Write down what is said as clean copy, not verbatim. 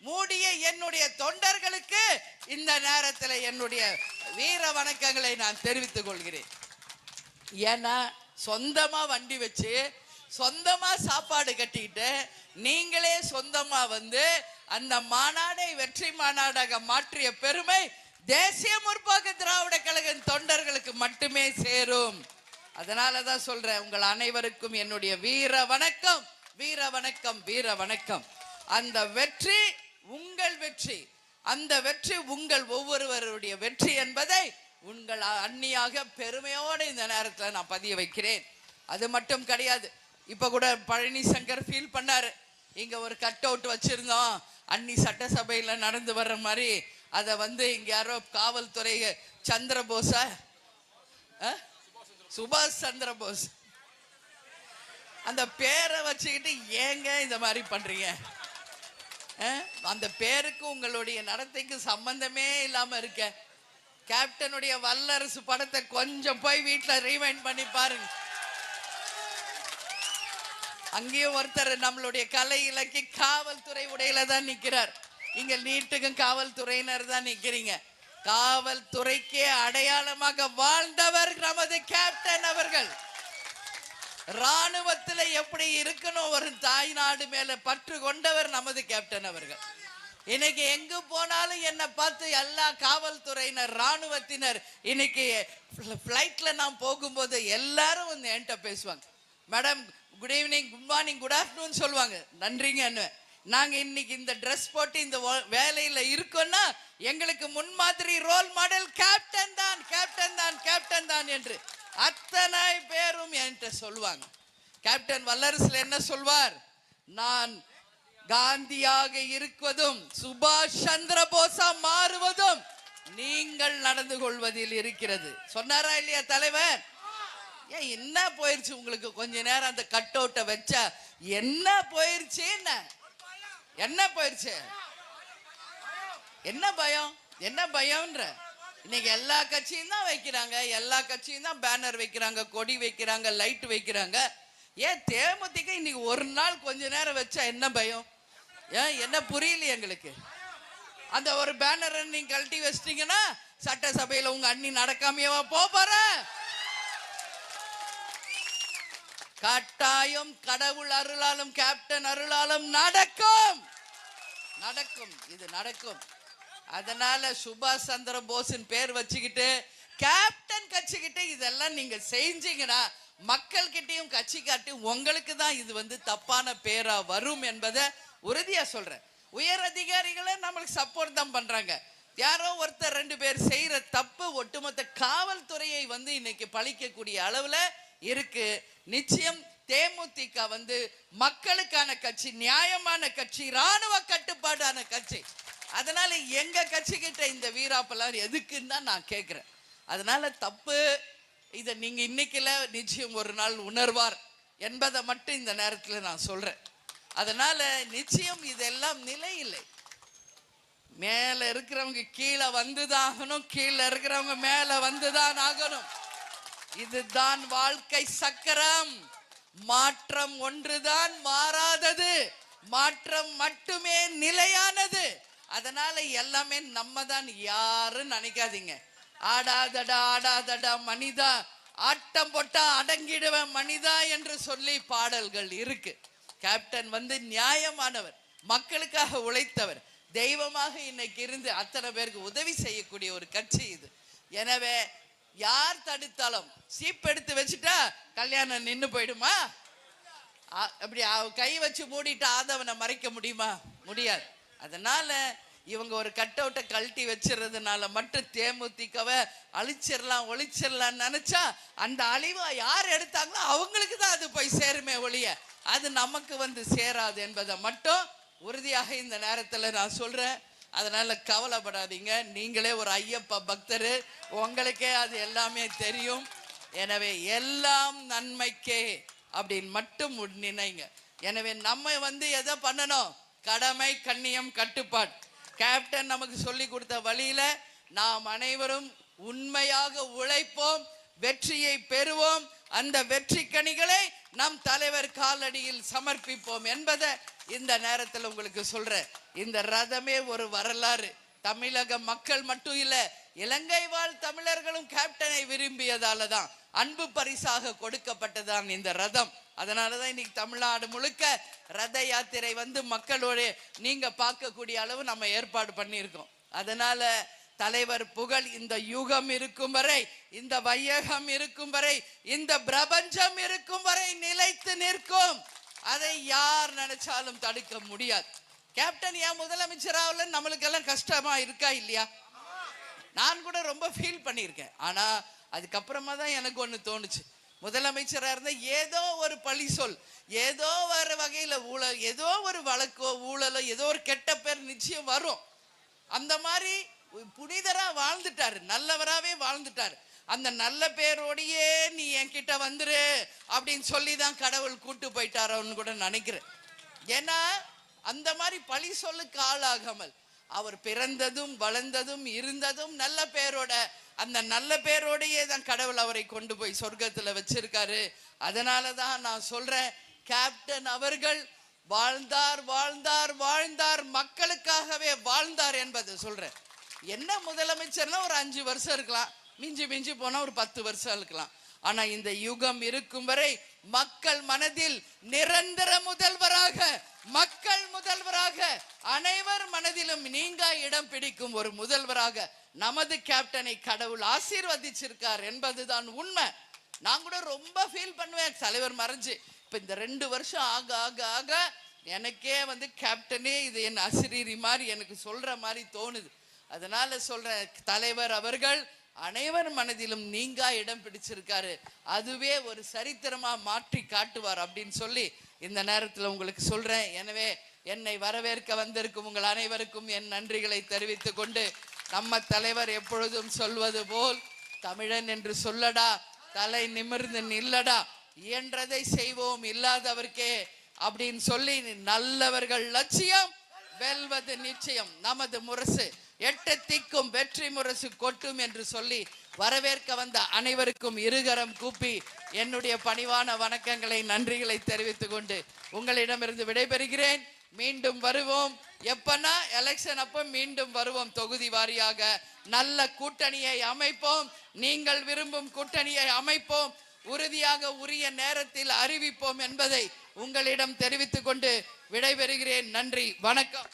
மூடிய என்னுடைய தொண்டர்களுக்கு இந்த நேரத்தில் என்னுடைய வீர வணக்கங்களை நான் தெரிவித்துக் கொள்கிறேன். ஏன்னா சொந்தமா வண்டி வச்சு சொந்தமா சாப்பாடு கட்டிக்கிட்டு நீங்களே சொந்தமா வந்து அந்த மாநாடை வெற்றி மாநாடாக மாற்றிய பெருமை தேசிய முற்போக்கு திராவிட கழக தொண்டர்களுக்கு மட்டுமே சேரும். அதனாலதான் சொல்றேன், உங்கள் அனைவருக்கும் என்னுடைய வீர வணக்கம், வீர வணக்கம், வீர வணக்கம். அந்த வெற்றி உங்கள் வெற்றி, அந்த வெற்றி உங்கள் ஒவ்வொருவருடைய வெற்றி என்பதை உங்கள் அண்ணியாக பெருமையோடு இந்த நேரத்தில் நான் பதிய வைக்கிறேன். அது மட்டும் கிடையாது, இப்ப கூட பழனி சங்கர் ஃபீல் பண்ணாரு, இங்க ஒரு கட் அவுட் வச்சிருந்தோம் அன்னி சட்டசபையில நடந்து வர்ற மாதிரி, அதை வந்து இங்க யாரோ காவல்துறை சந்திரபோஸ சுபாஷ் சந்திர போஸ் அந்த பேரை வச்சுக்கிட்டு ஏங்க இந்த மாதிரி பண்றீங்க? அந்த பேருக்கு உங்களுடைய நடத்தைக்கு சம்பந்தமே இல்லாம இருக்க. கேப்டனுடைய வல்லரசு படத்தை கொஞ்சம் போய் வீட்டுல ரீவைண்ட் பண்ணி பாருங்க. அங்கேயும் ஒருத்தர் நம்மளுடைய கலை இலக்கிய காவல்துறை உடையில தான் நிக்கிறார். இங்க நீட்டுக்கும் காவல்துறையினர் தான் நிக்கிறீங்க. காவல்துறைக்கே அடையாளமாக வாழ்ந்தவர் நமது கேப்டன் அவர்கள். ராணுவத்தில் எப்படி இருக்கணும் ஒரு தாய் நாடு மேல பற்று கொண்டவர் நமது கேப்டன் அவர்கள். இன்னைக்கு எங்கு போனாலும் என்ன பார்த்து எல்லா காவல்துறையினர் ராணுவத்தினர் இன்னைக்கு பிளைட்ல நான் போகும்போது எல்லாரும் வந்து என்கிட்ட பேசுவாங்க, madam good evening, good morning, good afternoon சொல்லுவாங்க. நன்றிங்க. நாங்க இன்னைக்கு இந்த ட்ரெஸ் போட்டு இந்த வேலையில இருக்கோம்னா எங்களுக்கு முன்மாதிரி ரோல் மாடல் கேப்டன் தான், கேப்டன் தான், கேப்டன் தான் என்று அத்தனை பேரும் என்கிட்ட சொல்லுவாங்க. கேப்டன் வல்லரசுல என்ன சொல்வார், நான் காந்தியாக இருக்குவதும் சுபாஷ் சந்திர போஸா மாறுவதும் நீங்கள் நடந்து கொள்வதில் இருக்கிறது சொன்னாரா இல்லையா தலைவர்? ஏன் என்ன போயிருச்சு உங்களுக்கு? கொஞ்ச நேரம் அந்த கட் அவுட்டை வச்சா என்ன போயிருச்சு? என்ன போயிருச்சு? என்ன பயம்? என்ன பயம்ன்ற? இன்னைக்கு எல்லா கட்சியும் தான் வைக்கிறாங்க, எல்லா கட்சியும் தான் பேனர் வைக்கிறாங்க, கொடி வைக்கிறாங்க, லைட் வைக்கிறாங்க. ஏன் தேமுதிக இன்னைக்கு ஒரு நாள் கொஞ்ச நேரம் வச்சா என்ன பயம்? ஏன் என்ன புரியல எங்களுக்கு? அந்த ஒரு பேனர் நீங்க கழட்டி வச்சிட்டீங்கன்னா சட்டசபையில உங்க அண்ணி நடக்காமையவா போற? கட்டாயம் கடவுள் அருளாலும் கேப்டன் அருளாலும் நடக்கும், நடக்கும், இது நடக்கும். அதனால சுபாஷ் சந்திர போஸின் பேர் வச்சுக்கிட்டு கேப்டன் கட்சிக்கிட்ட இதெல்லாம் நீங்க செஞ்சீங்கன்னா மக்கள் கிட்டையும் கட்சி காட்டி உங்களுக்கு தான் இது வந்து தப்பான பேரா வரும் என்பதை உறுதியா சொல்றேன். உயர் அதிகாரிகளை நம்மளுக்கு சப்போர்ட் தான் பண்றாங்க. யாரோ ஒருத்தர் ரெண்டு பேர் செய்யற தப்பு ஒட்டுமொத்த காவல்துறையை வந்து இன்னைக்கு பழிக்கக்கூடிய அளவுல இருக்கு. நிச்சயம் தேமுதிக வந்து மக்களுக்கான கட்சி, நியாயமான கட்சி, ராணுவ கட்டுப்பாடான கட்சி. அதனால எங்க கட்சி கிட்ட இந்த வீராப்பெல்லாம் எதுக்குன்னு தான் நான் கேட்கிறேன். அதனால தப்பு இதை நீங்க இன்னைக்குல நிச்சயம் ஒரு நாள் உணர்வார் என்பதை மட்டும் இந்த நேரத்தில் நான் சொல்றேன். அதனால நிச்சயம் இதெல்லாம் நிலை இல்லை. மேல இருக்கிறவங்க கீழே வந்துதான் ஆகணும், கீழே இருக்கிறவங்க மேல வந்துதான் ஆகணும். இதுதான் வாழ்க்கை சக்கரம். மாற்றம் ஒன்றுதான் மாறாதது, மாற்றம் மட்டுமே நிலையானது. அதனால எல்லாமே நம்ம தான் யாரும் நினைக்காதீங்க. ஆடாதடா ஆடாதடா மனிதா, ஆட்டம் போட்டா அடங்கிடுவேன் மனிதா என்று சொல்லி பாடல்கள் இருக்கு. கேப்டன் வந்து நியாயமானவர், மக்களுக்காக உழைத்தவர், தெய்வமாக இன்னைக்கு இருந்து அத்தனை பேருக்கு உதவி செய்யக்கூடிய ஒரு கட்சி இது. எனவே யார் தடுத்தாலும் சீப் எடுத்து வச்சுட்டா கல்யாணம் நின்று போயிடுமா? அப்படி கை வச்சு மூடிட்டு ஆதவனை மறைக்க முடியுமா? முடியாது. அதனால இவங்க ஒரு கட் அவுட்டை கழட்டி வச்சிருந்ததுனால மட்டும் தேமுதிகவை அழிச்சிடலாம் ஒழிச்சிடலாம்னு நினைச்சா அந்த அழிவை யார் எடுத்தாங்களோ அவங்களுக்கு தான் அது போய் சேருமே ஒழிய அது நமக்கு வந்து சேராது என்பதை மட்டும் உறுதியாக இந்த நேரத்தில் நான் சொல்றேன். அதனால கவலைப்படாதீங்க. நீங்களே ஒரு ஐயப்ப பக்தர், உங்களுக்கே அது எல்லாமே தெரியும். எனவே எல்லாம் நன்மைக்கே அப்படின்னு மட்டும் நினைங்க. எனவே நம்ம வந்து எதை பண்ணணும்? கடமை, கண்ணியம், கட்டுப்பாடு. கேப்டன் நமக்கு சொல்லி கொடுத்த வழியில நாம் அனைவரும் உண்மையாக உழைப்போம், வெற்றியை பெறுவோம். அந்த வெற்றி கனிகளை நம் தலைவர் காலடியில் சமர்ப்பிப்போம் என்பதை இந்த நேரத்தில் உங்களுக்கு சொல்றேன். இந்த ரதமே ஒரு வரலாறு. தமிழக மக்கள் மட்டும் இல்ல, இலங்கை வாழ் தமிழர்களும் கேப்டனை விரும்பியதால தான் அன்பு பரிசாக கொடுக்கப்பட்டதான் இந்த ரதம். அதனாலதான் இன்னைக்கு தமிழ்நாடு முழுக்க ரத யாத்திரை வந்து மக்களோட நீங்க பார்க்கக்கூடிய அளவு நம்ம ஏற்பாடு பண்ணியிருக்கோம். அதனால தலைவர் புகழ் இந்த யுகம் இருக்கும் வரை, இந்த வையகம் இருக்கும் வரை, இந்த பிரபஞ்சம் இருக்கும் வரை நிலைத்து நிற்கும். அதை யார் நினைச்சாலும் தடுக்க முடியாது. கேப்டன் ஏன் முதலமைச்சராகல நம்மளுக்கெல்லாம் கஷ்டமா இருக்கா இல்லையா? நான் கூட ரொம்ப ஃபீல் பண்ணியிருக்கேன். ஆனா அதுக்கப்புறமா தான் எனக்கு ஒண்ணு தோணுச்சு, முதலமைச்சரா இருந்தா ஏதோ ஒரு பழி சொல், ஏதோ ஒரு வகையில ஊழல், ஏதோ ஒரு வழக்கோ ஊழலோ ஏதோ ஒரு கெட்ட பேர் நிச்சயம் வரும். அந்த மாதிரி புனிதரா வாழ்ந்துட்டாரு, நல்லவராவே வாழ்ந்துட்டாரு. அந்த நல்ல பேரோடையே நீ என்கிட்ட வந்துரு அப்படின்னு சொல்லி தான் கடவுள் கூட்டு போயிட்டாரோன்னு கூட நினைக்கிறேன். ஏன்னா அந்த மாதிரி பழி சொல்லுக்கு ஆளாகாமல் அவர் பிறந்ததும் வளர்ந்ததும் இருந்ததும் நல்ல பேரோட, அந்த நல்ல பேரோடையே தான் கடவுள் அவரை கொண்டு போய் சொர்க்கத்துல வச்சிருக்காரு. அதனாலதான் நான் சொல்றேன், கேப்டன் அவர்கள் வாழ்ந்தார் வாழ்ந்தார் வாழ்ந்தார், மக்களுக்காகவே வாழ்ந்தார் என்பதை சொல்றேன். என்ன முதலமைச்சர்னா ஒரு 5 வருஷம் இருக்கலாம், மிஞ்சி மிஞ்சி போனா ஒரு 10 வருஷம் இருக்கலாம். ஆனா இந்த யுகம் இருக்கும் வரை மக்கள் மனதில் நிரந்தர முதல்வராக, மக்கள் முதல்வராக, அனைவர் மனதிலும் நீங்க இடம் பிடிக்கும் ஒரு முதல்வராக நமது கேப்டனை கடவுள் ஆசீர்வதிச்சிருக்கார் என்பதுதான் உண்மை. நான் கூட ரொம்ப ஃபீல் பண்ணுவேன் தலைவர் மறைஞ்சு. இப்ப இந்த 2 வருஷம் ஆக ஆக ஆக எனக்கே வந்து கேப்டனே இது என் அசிரீரி மாதிரி எனக்கு சொல்ற மாதிரி தோணுது. அதனால சொல்ற, தலைவர் அவர்கள் அனைவர் மனதிலும் நீங்க இடம் பிடிச்சிருக்காரு, அதுவே ஒரு சரித்திரமா மாற்றி காட்டுவார் அப்படின்னு சொல்லி இந்த நேரத்தில் உங்களுக்கு சொல்றேன். எனவே என்னை வரவேற்க வந்திருக்கும் உங்கள் அனைவருக்கும் என் நன்றிகளை தெரிவித்துக் கொண்டு, நம்ம தலைவர் எப்பொழுதும் சொல்வது போல், தமிழன் என்று சொல்லடா, தலை நிமிர்ந்து நில்லடா, இயன்றதை செய்வோம் இல்லாதவர்க்கே அப்படின்னு சொல்லி, நல்லவர்கள் லட்சியம் வெல்வது நிச்சயம், நமது முரசு 8 திக்கும் வெற்றி முரசு கொட்டும் என்று சொல்லி வரவேற்க வந்த அனைவருக்கும் இருகரம் கூப்பி என்னுடைய பணிவான வணக்கங்களை நன்றிகளை தெரிவித்துக் கொண்டு உங்களிடமிருந்து விடைபெறுகிறேன். மீண்டும் வருவோம். எப்பனா எலெக்ஷன் அப்ப மீண்டும் வருவோம். தொகுதி வாரியாக நல்ல கூட்டணியை அமைப்போம். நீங்கள் விரும்பும் கூட்டணியை அமைப்போம். உறுதியாக உரிய நேரத்தில் அறிவிப்போம் என்பதை உங்களிடம் தெரிவித்துக் கொண்டு விடைபெறுகிறேன். நன்றி, வணக்கம்.